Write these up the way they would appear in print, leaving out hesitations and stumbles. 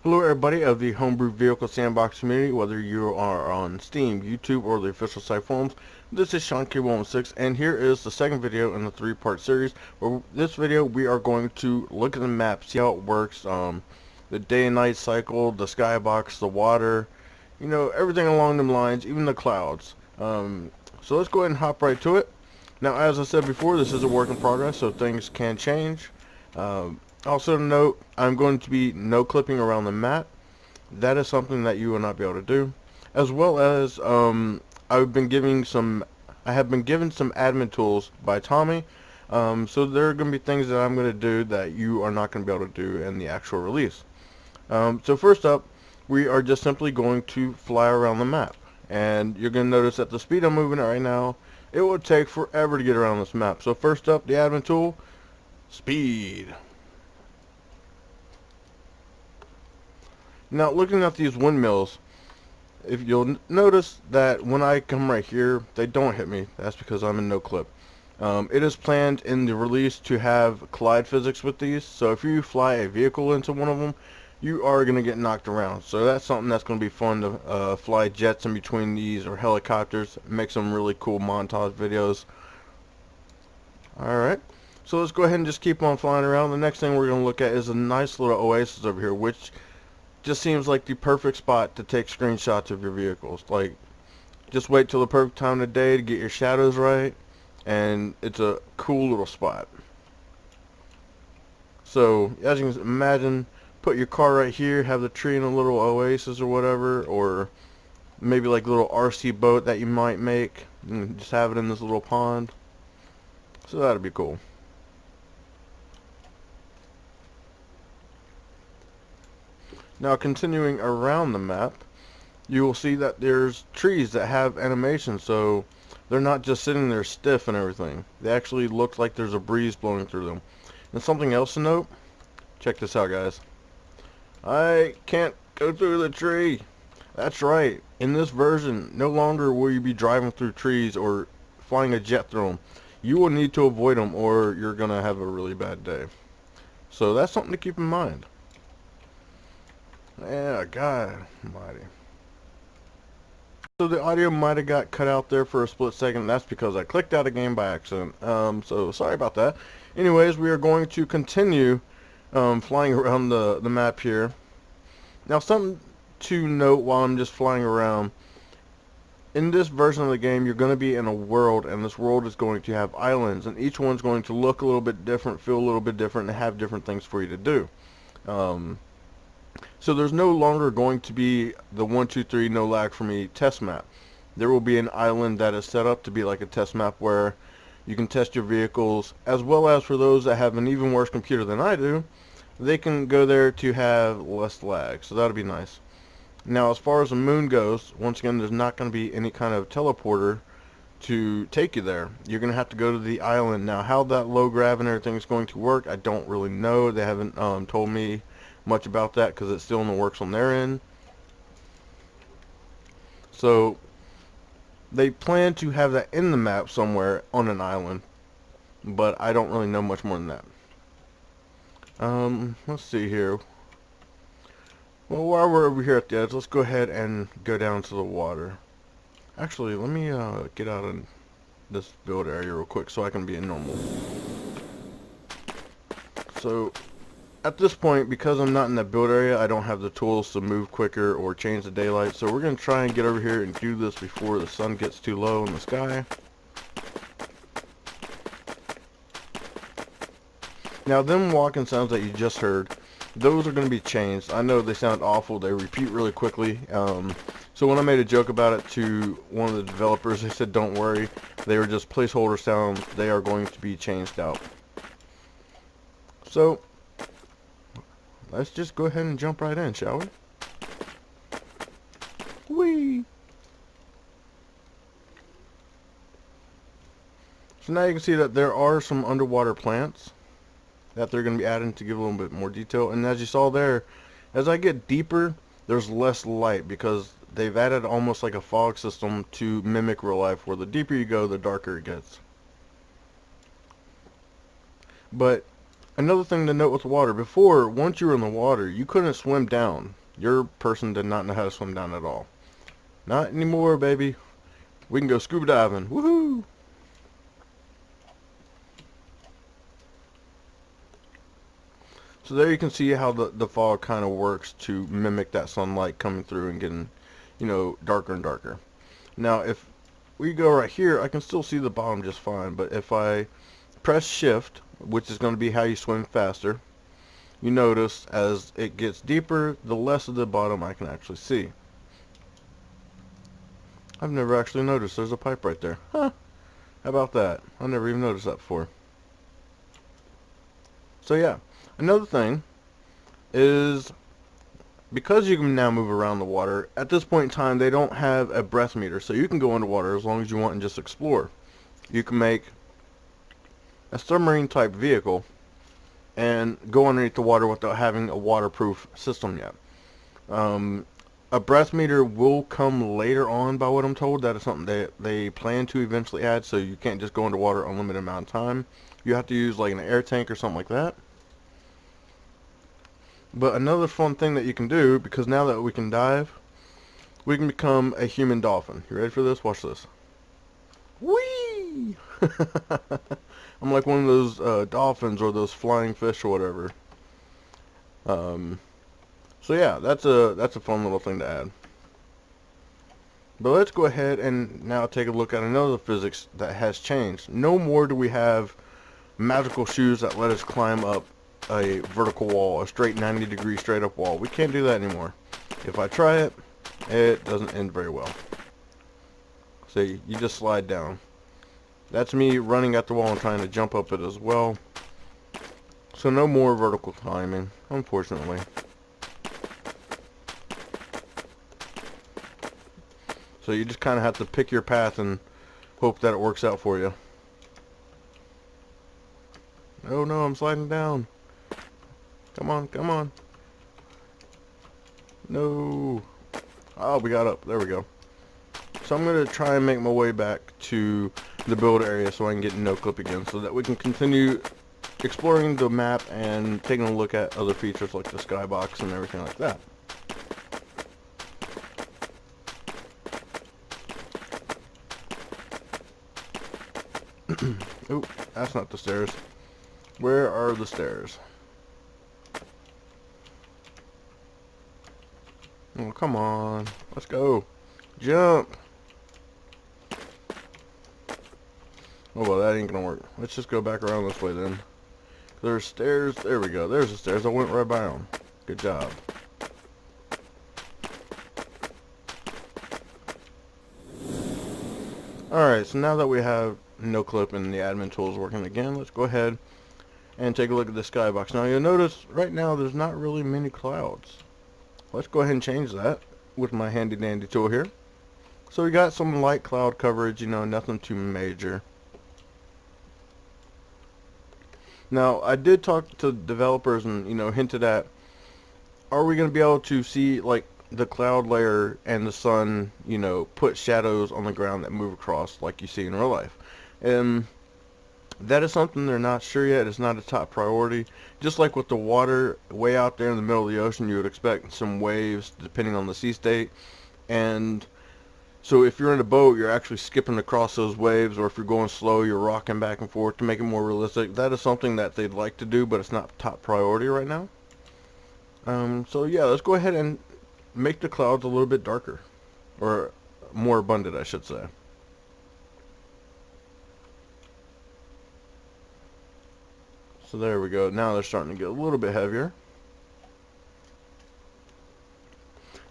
Hello everybody of the Homebrew Vehicle Sandbox community, whether you are on Steam, YouTube, or the official site forums. This is Sean K116, and here is the second video in the three-part series. Where this video we are going to look at the map, see how it works, the day and night cycle, the skybox, the water, you know, everything along them lines, even the clouds. So let's go ahead and hop right to it. Now, as I said before, this is a work in progress, so things can change. Also to note, I'm going to be no clipping around the map. That is something that you will not be able to do. As well as, I have been given some admin tools by Tommy. So there are going to be things that I'm going to do that you are not going to be able to do in the actual release. So first up, we are just simply going to fly around the map. And you're going to notice at the speed I'm moving at right now, it will take forever to get around this map. So first up, the admin tool, speed. Now, looking at these windmills, if you'll notice that when I come right here, they don't hit me. That's because I'm in no clip. It is planned in the release to have collide physics with these, so if you fly a vehicle into one of them, you are going to get knocked around. So that's something that's going to be fun to fly jets in between these or helicopters, make some really cool montage videos. Alright, so let's go ahead and just keep on flying around. The next thing we're going to look at is a nice little oasis over here, which just seems like the perfect spot to take screenshots of your vehicles. Like, just wait till the perfect time of day to get your shadows right, and it's a cool little spot. So, as you can imagine, put your car right here, have the tree in a little oasis or whatever, or maybe like a little RC boat that you might make, and just have it in this little pond. So that'd be cool. Now, continuing around the map, you will see that there's trees that have animation, so they're not just sitting there stiff and everything. They actually look like there's a breeze blowing through them. And something else to note, check this out, guys. I can't go through the tree. That's right. In this version, no longer will you be driving through trees or flying a jet through them. You will need to avoid them, or you're going to have a really bad day. So that's something to keep in mind. Yeah, God almighty. So the audio might have got cut out there for a split second. That's because I clicked out of game by accident. So sorry about that. Anyways, we are going to continue flying around the map here. Now, something to note while I'm just flying around. In this version of the game, you're going to be in a world, and this world is going to have islands, and each one's going to look a little bit different, feel a little bit different, and have different things for you to do. So there's no longer going to be the 1, 2, 3 no lag for me test map. There will be an island that is set up to be like a test map where you can test your vehicles, as well as for those that have an even worse computer than I do, they can go there to have less lag. So that'll be nice. Now, as far as the moon goes, once again, there's not going to be any kind of teleporter to take you there. You're going to have to go to the island. Now, how that low grav and everything is going to work, I don't really know. They haven't told me much about that because it's still in the works on their end. So they plan to have that in the map somewhere on an island, but I don't really know much more than that. Let's see here. Well, while we're over here at the edge, let's go ahead and go down to the water. Actually, let me get out of this build area real quick so I can be in normal. So at this point, because I'm not in that build area, I don't have the tools to move quicker or change the daylight. So we're going to try and get over here and do this before the sun gets too low in the sky. Now, them walking sounds that you just heard, those are going to be changed. I know they sound awful. They repeat really quickly. So when I made a joke about it to one of the developers, they said, don't worry. They were just placeholder sounds. They are going to be changed out. So let's just go ahead and jump right in, shall we? Whee! So now you can see that there are some underwater plants that they're going to be adding to give a little bit more detail. And as you saw there, as I get deeper, there's less light because they've added almost like a fog system to mimic real life, where the deeper you go, the darker it gets. But Another thing to note with water, before, once you were in the water, you couldn't swim down. Your person did not know how to swim down at all. Not anymore, baby. We can go scuba diving. Woohoo! So there you can see how the fog kind of works to mimic that sunlight coming through and getting, you know, darker and darker. Now, if we go right here, I can still see the bottom just fine, but if I press shift, which is going to be how you swim faster, you notice as it gets deeper, the less of the bottom I can actually see. I've never actually noticed there's a pipe right there. Huh, how about that? I never even noticed that before. So yeah, another thing is, because you can now move around the water, at this point in time they don't have a breath meter, so you can go underwater as long as you want and just explore. You can make a submarine type vehicle and go underneath the water without having a waterproof system yet. A breath meter will come later on, by what I'm told. That is something they plan to eventually add, so you can't just go underwater unlimited amount of time. You have to use like an air tank or something like that. But another fun thing that you can do, because now that we can dive, we can become a human dolphin. You ready for this? Watch this. Whee! I'm like one of those dolphins or those flying fish or whatever. So yeah, that's a fun little thing to add. But let's go ahead and now take a look at another physics that has changed. No more do we have magical shoes that let us climb up a vertical wall, a straight 90-degree straight up wall. We can't do that anymore. If I try it, it doesn't end very well. See, you just slide down. That's me running at the wall and trying to jump up it as well. So no more vertical climbing, unfortunately. So you just kind of have to pick your path and hope that it works out for you. Oh no, I'm sliding down. Come on, come on. No. Oh, we got up. There we go. So I'm going to try and make my way back to the build area so I can get no clip again, so that we can continue exploring the map and taking a look at other features like the Skybox and everything like that. Oh, that's not the stairs. Where are the stairs? Oh, come on. Let's go. Jump. Oh, well, that ain't gonna work. Let's just go back around this way then. There's stairs. There we go. There's the stairs. I went right by them. Good job. Alright, so now that we have no clip and the admin tools working again, let's go ahead and take a look at the skybox. Now you'll notice right now there's not really many clouds. Let's go ahead and change that with my handy dandy tool here. So we got some light cloud coverage, you know, nothing too major. Now I did talk to developers and, you know, hinted at, are we going to be able to see like the cloud layer and the sun, you know, put shadows on the ground that move across like you see in real life? And that is something they're not sure yet. It's not a top priority. Just like with the water way out there in the middle of the ocean, you would expect some waves depending on the sea state. And so if you're in a boat, you're actually skipping across those waves, or if you're going slow, you're rocking back and forth to make it more realistic. That is something that they'd like to do, but it's not top priority right now. So yeah, let's go ahead and make the clouds a little bit darker, or more abundant, I should say. So there we go. Now they're starting to get a little bit heavier.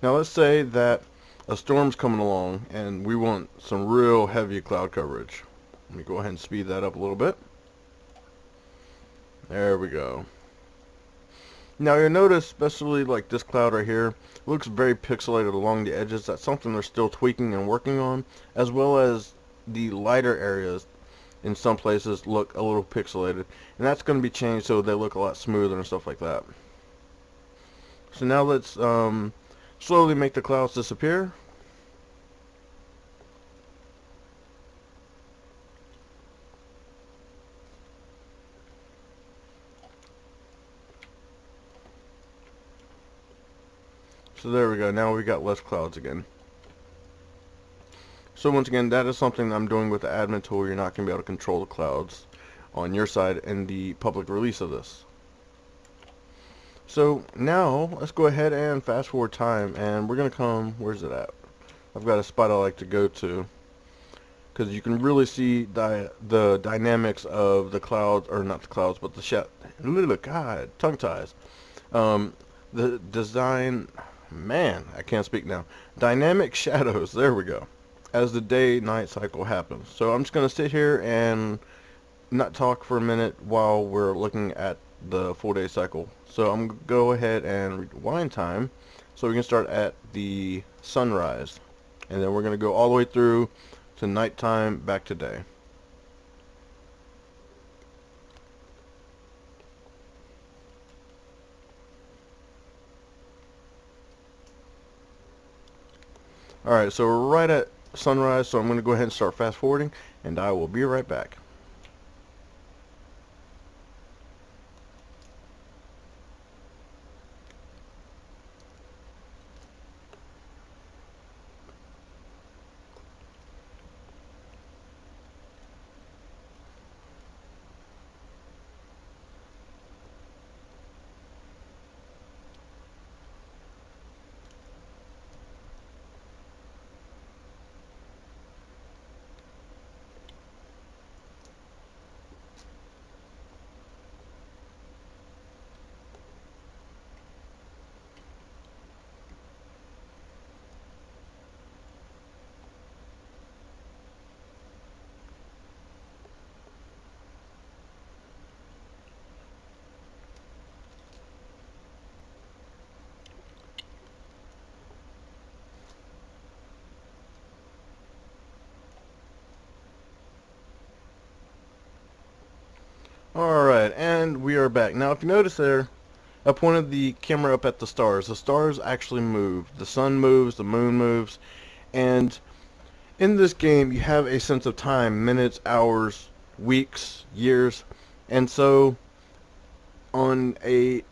Now let's say that a storm's coming along and we want some real heavy cloud coverage. Let me go ahead and speed that up a little bit. There we go. Now you'll notice, especially like this cloud right here, looks very pixelated along the edges. That's something they're still tweaking and working on, as well as the lighter areas in some places look a little pixelated, and that's going to be changed so they look a lot smoother and stuff like that. So now let's slowly make the clouds disappear. So there we go. Now we got less clouds again. So once again, that is something I'm doing with the admin tool. You're not going to be able to control the clouds on your side in the public release of this. So now let's go ahead and fast forward time, and we're going to come, where's it at? I've got a spot I like to go to, because you can really see the dynamics of the clouds, or not the clouds, but God, tongue ties. The design, man, I can't speak now. Dynamic shadows, there we go, as the day-night cycle happens. So I'm just going to sit here and not talk for a minute while we're looking at the full day cycle. So I'm going to go ahead and rewind time so we can start at the sunrise. And then we're going to go all the way through to nighttime back to day. Alright, so we're right at sunrise, so I'm going to go ahead and start fast forwarding, and I will be right back. Alright, and we are back. Now if you notice there, I pointed the camera up at the stars. The stars actually move. The sun moves, the moon moves, and in this game you have a sense of time, minutes, hours, weeks, years, and so on a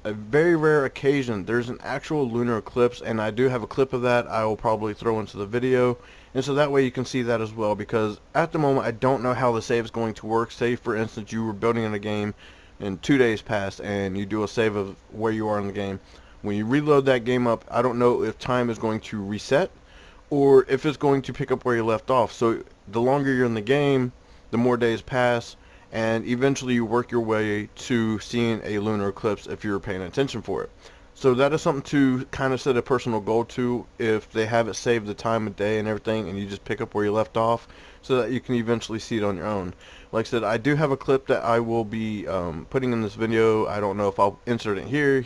very rare occasion there's an actual lunar eclipse, and I do have a clip of that I will probably throw into the video, and so that way you can see that as well, because at the moment I don't know how the save is going to work. Say for instance you were building in a game and 2 days pass and you do a save of where you are in the game. When you reload that game up, I don't know if time is going to reset or if it's going to pick up where you left off. So the longer you're in the game, the more days pass, and eventually you work your way to seeing a lunar eclipse if you're paying attention for it. So that is something to kind of set a personal goal to, if they have it saved the time of day and everything, and you just pick up where you left off, so that you can eventually see it on your own. Like I said, I do have a clip that I will be putting in this video. I don't know if I'll insert it here,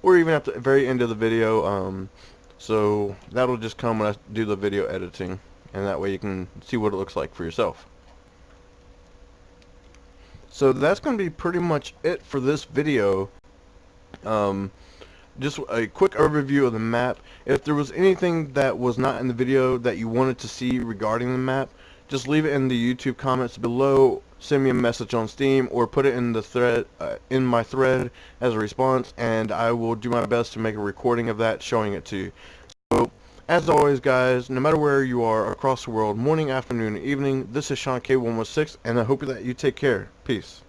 or even at the very end of the video. So that'll just come when I do the video editing, and that way you can see what it looks like for yourself. So that's going to be pretty much it for this video. Just a quick overview of the map. If there was anything that was not in the video that you wanted to see regarding the map, just leave it in the YouTube comments below, send me a message on Steam, or put it in the thread, in my thread as a response, and I will do my best to make a recording of that showing it to you. So as always guys, no matter where you are across the world, morning, afternoon, evening, this is Sean K116, and I hope that you take care. Peace.